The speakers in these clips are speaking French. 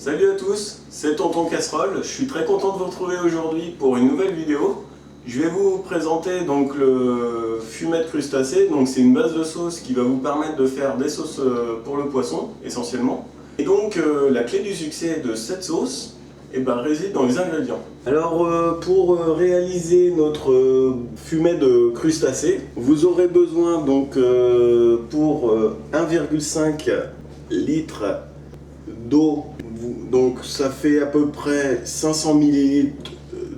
Salut à tous, c'est Tonton Casserole. Je suis très content de vous retrouver aujourd'hui pour une nouvelle vidéo. Je vais vous présenter donc le fumet de crustacés. Donc c'est une base de sauce qui va vous permettre de faire des sauces pour le poisson essentiellement. Et donc la clé du succès de cette sauce réside dans les ingrédients. Alors pour réaliser notre fumet de crustacés, vous aurez besoin donc pour 1,5 litre d'eau. Donc ça fait à peu près 500 ml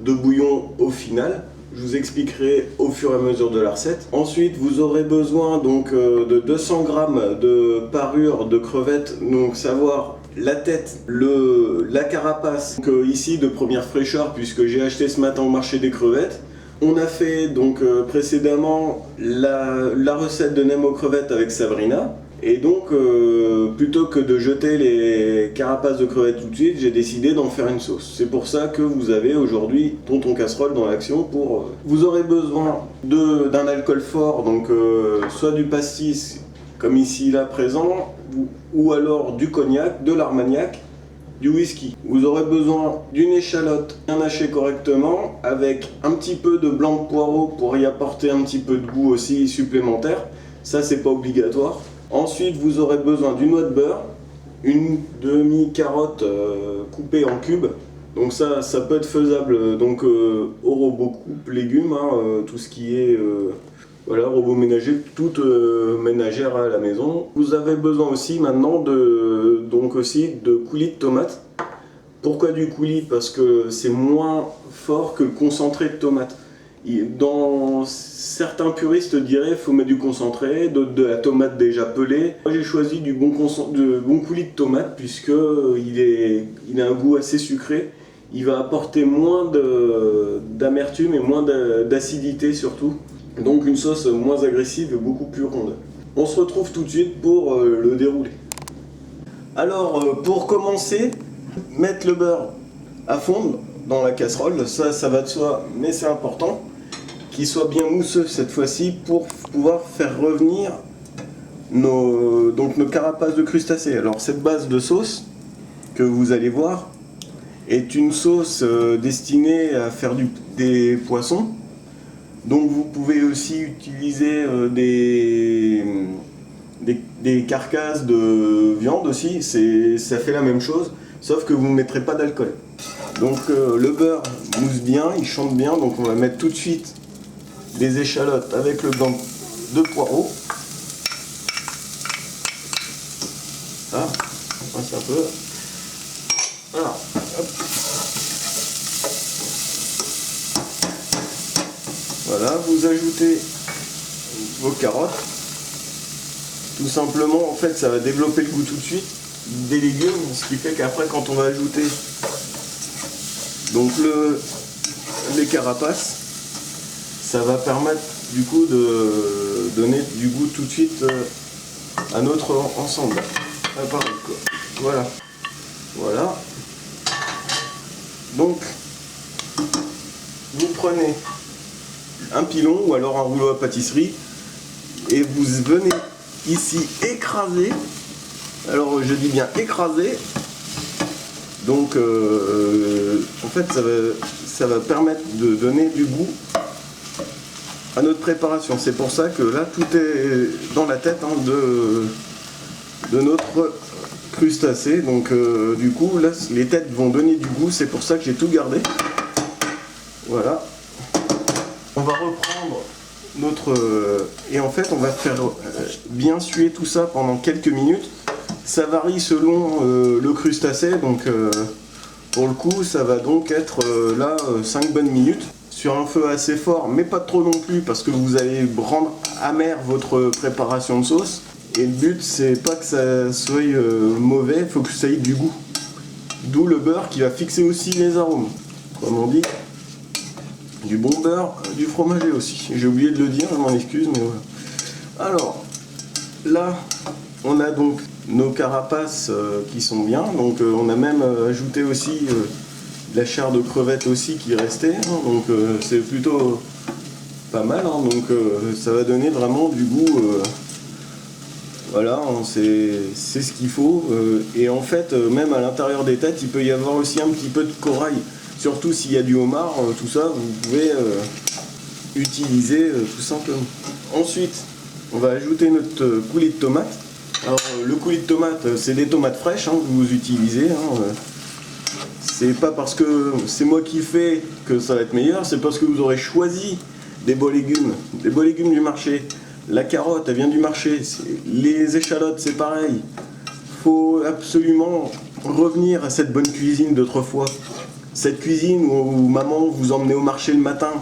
de bouillon au final. Je vous expliquerai au fur et à mesure de la recette. Ensuite, vous aurez besoin donc de 200 g de parure de crevettes, donc savoir la tête, la carapace, donc ici de première fraîcheur puisque j'ai acheté ce matin au marché des crevettes. On a fait donc précédemment la recette de nem aux crevettes avec Sabrina. Et donc, plutôt que de jeter les carapaces de crevettes tout de suite, j'ai décidé d'en faire une sauce. C'est pour ça que vous avez aujourd'hui Tonton Casserole dans l'action. Vous aurez besoin d'un alcool fort, donc soit du pastis, comme ici là présent, ou alors du cognac, de l'armagnac, du whisky. Vous aurez besoin d'une échalote bien hachée correctement, avec un petit peu de blanc de poireau pour y apporter un petit peu de goût aussi supplémentaire. Ça, c'est pas obligatoire. Ensuite, vous aurez besoin d'une noix de beurre, une demi-carotte coupée en cubes. Donc ça peut être faisable donc au robot coupe légumes, tout ce qui est voilà, robot ménager, toute ménagère à la maison. Vous avez besoin aussi maintenant de coulis de tomates. Pourquoi du coulis? Parce que c'est moins fort que le concentré de tomates. Dans certains puristes diraient qu'il faut mettre du concentré, d'autres de la tomate déjà pelée. Moi j'ai choisi du bon coulis de tomate puisque il a un goût assez sucré. Il va apporter moins d'amertume et moins d'acidité surtout. Donc une sauce moins agressive et beaucoup plus ronde. On se retrouve tout de suite pour le dérouler. Alors pour commencer, mettre le beurre à fondre dans la casserole, ça va de soi, mais c'est important qu'il soit bien mousseux cette fois-ci pour pouvoir faire revenir nos carapaces de crustacés. Alors cette base de sauce que vous allez voir est une sauce destinée à faire des poissons. Donc vous pouvez aussi utiliser des carcasses de viande aussi, ça fait la même chose, sauf que vous ne mettrez pas d'alcool. Donc le beurre mousse bien, il chante bien, donc on va mettre tout de suite des échalotes avec le blanc de poireau. Ça, on passe un peu. Alors, hop. Voilà, vous ajoutez vos carottes. Tout simplement, en fait, ça va développer le goût tout de suite des légumes, ce qui fait qu'après, quand on va ajouter donc les carapaces, ça va permettre du coup de donner du goût tout de suite à notre ensemble. Pareil, quoi. Voilà. Voilà. Donc, vous prenez un pilon ou alors un rouleau à pâtisserie et vous venez ici écraser. Alors, je dis bien écraser. Donc en fait ça va permettre de donner du goût à notre préparation. C'est pour ça que là tout est dans la tête de notre crustacé. Donc du coup là les têtes vont donner du goût, c'est pour ça que j'ai tout gardé. Voilà. On va reprendre et en fait on va faire bien suer tout ça pendant quelques minutes. Ça varie selon le crustacé, donc pour le coup ça va donc être 5 bonnes minutes sur un feu assez fort, mais pas trop non plus parce que vous allez rendre amère votre préparation de sauce. Et le but c'est pas que ça soit mauvais, il faut que ça ait du goût. D'où le beurre qui va fixer aussi les arômes. Comme on dit, du bon beurre, du fromager aussi. J'ai oublié de le dire, je m'en excuse, mais voilà. Alors là on a donc nos carapaces qui sont bien, donc on a même ajouté aussi de la chair de crevette aussi qui restait, donc c'est plutôt pas mal, donc ça va donner vraiment du goût Voilà, c'est ce qu'il faut. Et en fait, même à l'intérieur des têtes, il peut y avoir aussi un petit peu de corail. Surtout s'il y a du homard, tout ça, vous pouvez utiliser tout simplement. Ensuite, on va ajouter notre coulis de tomate. Alors, le coulis de tomate, c'est des tomates fraîches que vous utilisez. C'est pas parce que c'est moi qui le fais que ça va être meilleur, c'est parce que vous aurez choisi des beaux légumes du marché. La carotte, elle vient du marché. Les échalotes, c'est pareil. Faut absolument revenir à cette bonne cuisine d'autrefois. Cette cuisine où maman vous emmenait au marché le matin.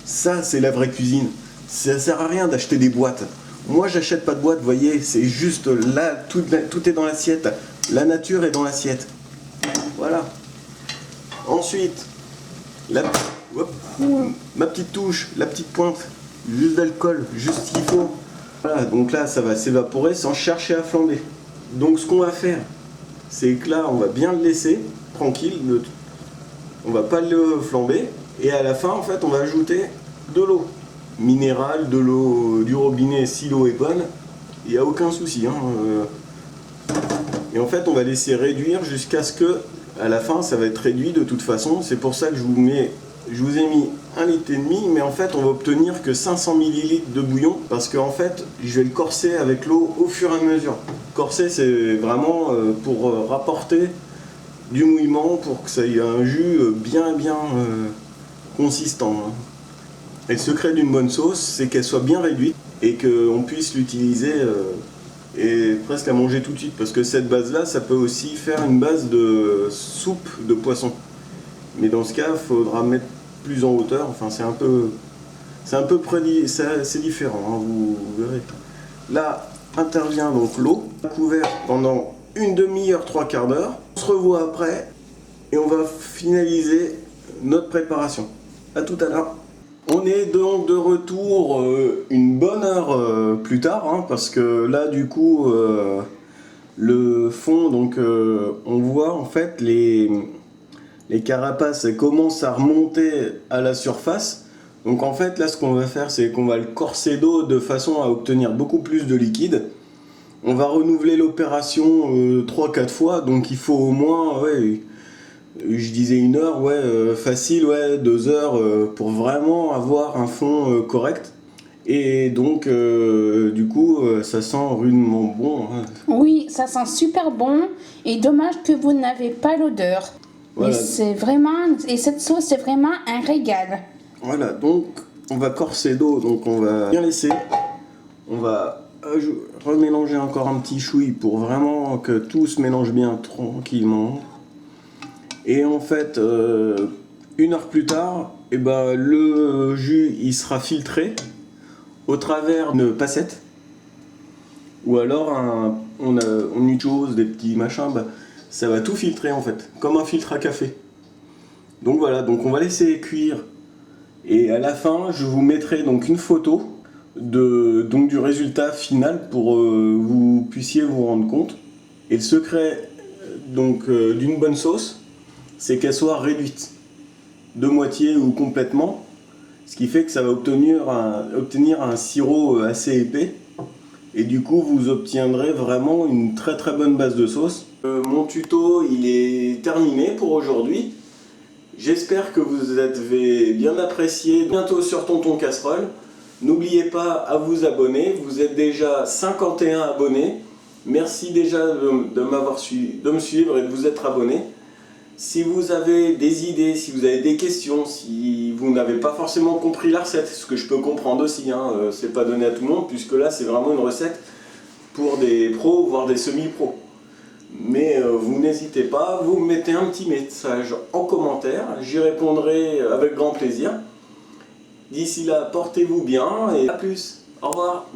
Ça, c'est la vraie cuisine. Ça sert à rien d'acheter des boîtes. Moi, j'achète pas de boîte, vous voyez. C'est juste là, tout est dans l'assiette. La nature est dans l'assiette. Voilà. Ensuite, ma petite touche, la petite pointe, juste d'alcool, juste ce qu'il faut. Voilà, donc là, ça va s'évaporer sans chercher à flamber. Donc ce qu'on va faire, c'est que là, on va bien le laisser tranquille. On va pas le flamber. Et à la fin, en fait, on va ajouter de l'eau minérale, de l'eau du robinet si l'eau est bonne. Il n'y a aucun souci. Et en fait, on va laisser réduire jusqu'à ce que, à la fin, ça va être réduit de toute façon. C'est pour ça que je vous ai mis 1,5 litre, mais en fait, on va obtenir que 500 ml de bouillon parce qu'en fait, je vais le corser avec l'eau au fur et à mesure. Corser, c'est vraiment pour rapporter du mouillement pour que ça ait un jus bien consistant. Et le secret d'une bonne sauce, c'est qu'elle soit bien réduite et qu'on puisse l'utiliser et presque à manger tout de suite. Parce que cette base-là, ça peut aussi faire une base de soupe de poisson. Mais dans ce cas, il faudra mettre plus en hauteur. Enfin, c'est différent, vous verrez. Là intervient donc l'eau, couvert pendant une demi-heure, 3/4 d'heure. On se revoit après et on va finaliser notre préparation. A tout à l'heure. On est donc de retour une bonne heure plus tard, parce que là du coup le fond, donc on voit en fait les carapaces commencent à remonter à la surface. Donc en fait là ce qu'on va faire, c'est qu'on va le corser d'eau de façon à obtenir beaucoup plus de liquide. On va renouveler l'opération 3-4 fois, donc il faut au moins, je disais 1 heure, facile, 2 heures pour vraiment avoir un fond correct. Et donc du coup ça sent rudement bon. Oui, ça sent super bon et dommage que vous n'avez pas l'odeur. Voilà. Et cette sauce c'est vraiment un régal. Voilà, donc on va corser d'eau, donc on va bien laisser. On va remélanger encore un petit chouï pour vraiment que tout se mélange bien tranquillement. Et en fait, 1 heure plus tard, le jus il sera filtré au travers d'une passette. Ou alors on utilise des petits machins, ça va tout filtrer en fait, comme un filtre à café. Donc voilà, donc on va laisser cuire. Et à la fin, je vous mettrai donc une photo du résultat final pour que vous puissiez vous rendre compte. Et le secret d'une bonne sauce, c'est qu'elle soit réduite de moitié ou complètement, ce qui fait que ça va obtenir un sirop assez épais et du coup vous obtiendrez vraiment une très très bonne base de sauce. Mon tuto il est terminé pour aujourd'hui. J'espère que vous avez bien apprécié. Bientôt sur Tonton Casserole. N'oubliez pas à vous abonner. Vous êtes déjà 51 abonnés. Merci déjà de me suivre et de vous être abonné. Si vous avez des idées, si vous avez des questions, si vous n'avez pas forcément compris la recette, ce que je peux comprendre aussi, c'est pas donné à tout le monde, puisque là c'est vraiment une recette pour des pros, voire des semi-pros. Mais vous n'hésitez pas, vous mettez un petit message en commentaire, j'y répondrai avec grand plaisir. D'ici là, portez-vous bien et à plus. Au revoir.